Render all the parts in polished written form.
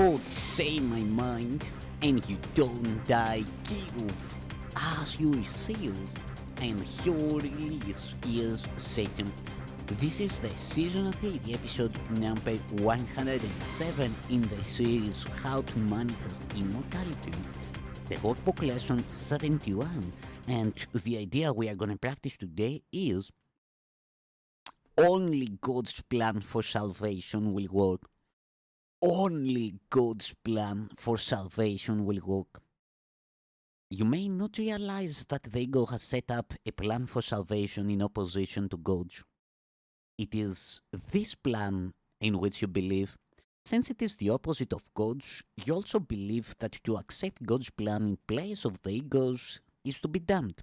called Say My Mind, and you don't die, give as you receive, and your release is Satan. This is the season 3, the episode number 107 in the series How to Manifest Immortality, the Workbook Lesson 71, and the idea we are going to practice today is only God's plan for salvation will work. Only God's plan for salvation will work. You may not realize that the ego has set up a plan for salvation in opposition to God's. It is this plan in which you believe. Since it is the opposite of God's, you also believe that to accept God's plan in place of the ego's is to be damned.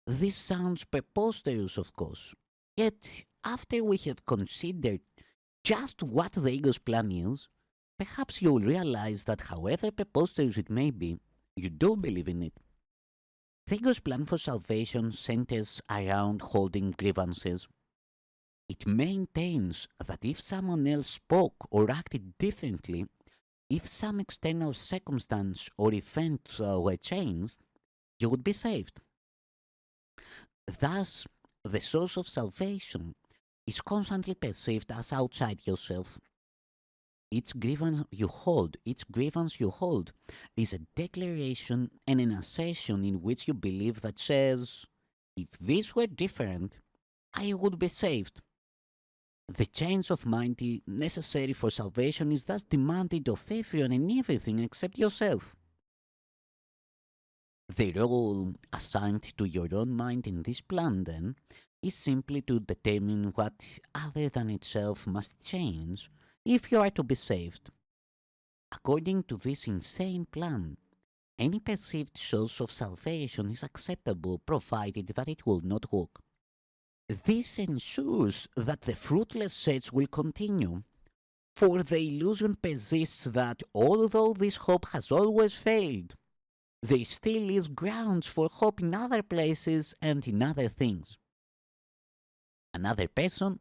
This sounds preposterous, of course. Yet, after we have considered just what the ego's plan is, perhaps you will realize that however preposterous it may be, you do believe in it. The ego's plan for salvation centers around holding grievances. It maintains that if someone else spoke or acted differently, if some external circumstance or event were changed, you would be saved. Thus, the source of salvation is constantly perceived as outside yourself. Each grievance you hold is a declaration and an assertion in which you believe that says, if this were different, I would be saved. The change of mind necessary for salvation is thus demanded of everyone and everything except yourself. The role assigned to your own mind in this plan, then, is simply to determine what other than itself must change if you are to be saved. According to this insane plan, any perceived source of salvation is acceptable provided that it will not work. This ensures that the fruitless search will continue, for the illusion persists that although this hope has always failed, there still is grounds for hope in other places and in other things. Another person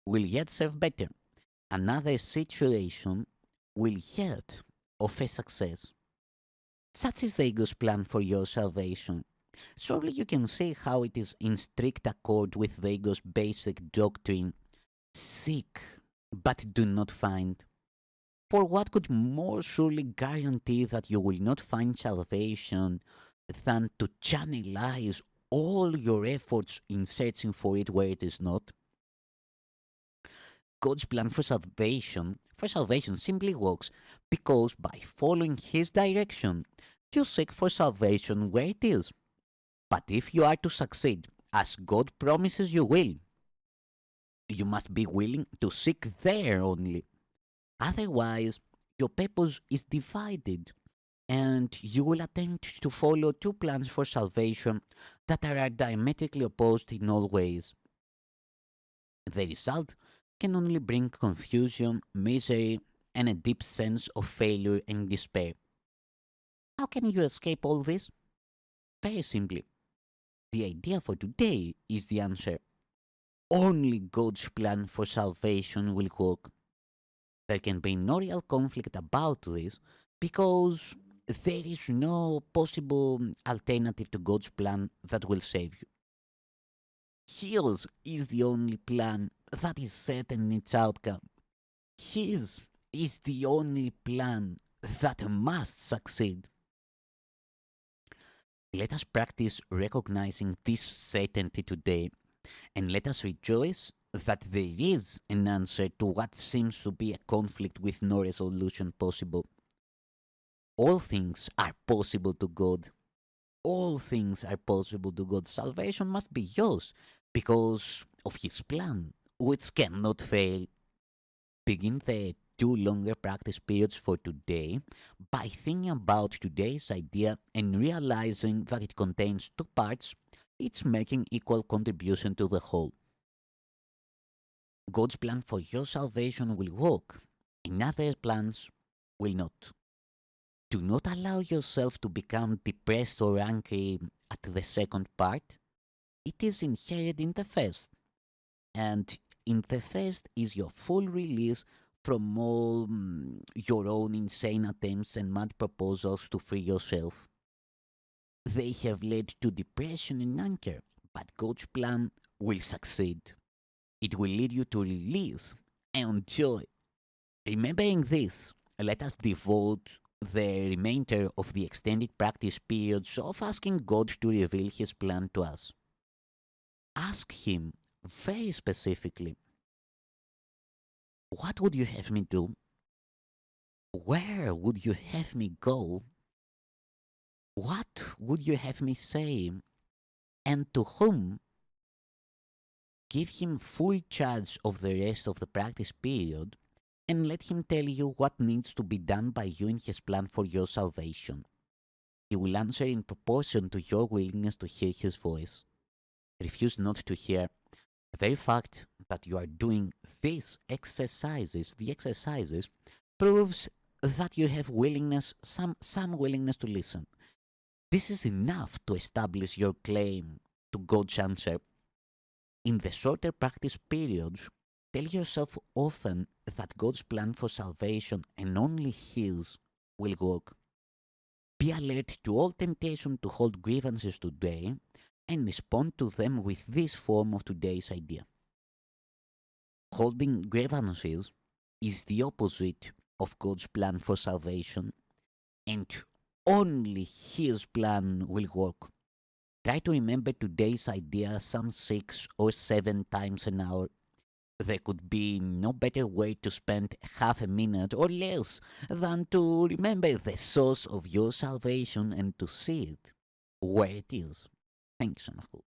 will yet serve better. Another situation will yet offer success. Such is the ego's plan for your salvation. Surely you can see how it is in strict accord with the ego's basic doctrine: seek, but do not find. For what could more surely guarantee that you will not find salvation than to channelize all your efforts in searching for it where it is not? God's plan for salvation simply works because by following His direction, you seek for salvation where it is. But if you are to succeed, as God promises you will, you must be willing to seek there only. Otherwise, your purpose is divided, and you will attempt to follow two plans for salvation that are diametrically opposed in all ways. The result can only bring confusion, misery, and a deep sense of failure and despair. How can you escape all this? Very simply. The idea for today is the answer. Only God's plan for salvation will work. There can be no real conflict about this because there is no possible alternative to God's plan that will save you. His is the only plan that is certain in its outcome. His is the only plan that must succeed. Let us practice recognizing this certainty today, and let us rejoice that there is an answer to what seems to be a conflict with no resolution possible. All things are possible to God. All things are possible to God. Salvation must be yours because of His plan, which cannot fail. Begin the two longer practice periods for today by thinking about today's idea and realizing that it contains two parts, each making equal contribution to the whole. God's plan for your salvation will work, and other plans will not. Do not allow yourself to become depressed or angry at the second part. It is inherent in the first, and in the first is your full release from all your own insane attempts and mad proposals to free yourself. They have led to depression and anger, but God's plan will succeed. It will lead you to release and joy. Remembering this, let us devote the remainder of the extended practice periods of asking God to reveal His plan to us. Ask Him very specifically, what would you have me do? Where would you have me go? What would you have me say? And to whom? Give Him full charge of the rest of the practice period and let Him tell you what needs to be done by you in His plan for your salvation. He will answer in proportion to your willingness to hear His voice. Refuse not to hear. The very fact that you are doing the exercises, proves that you have willingness, some willingness to listen. This is enough to establish your claim to God's answer. In the shorter practice periods, tell yourself often that God's plan for salvation and only His will work. Be alert to all temptation to hold grievances today and respond to them with this form of today's idea. Holding grievances is the opposite of God's plan for salvation, and only His plan will work. Try to remember today's idea some 6 or 7 times an hour. There could be no better way to spend half a minute or less than to remember the source of your salvation and to see it where it is. Thanks, son of God.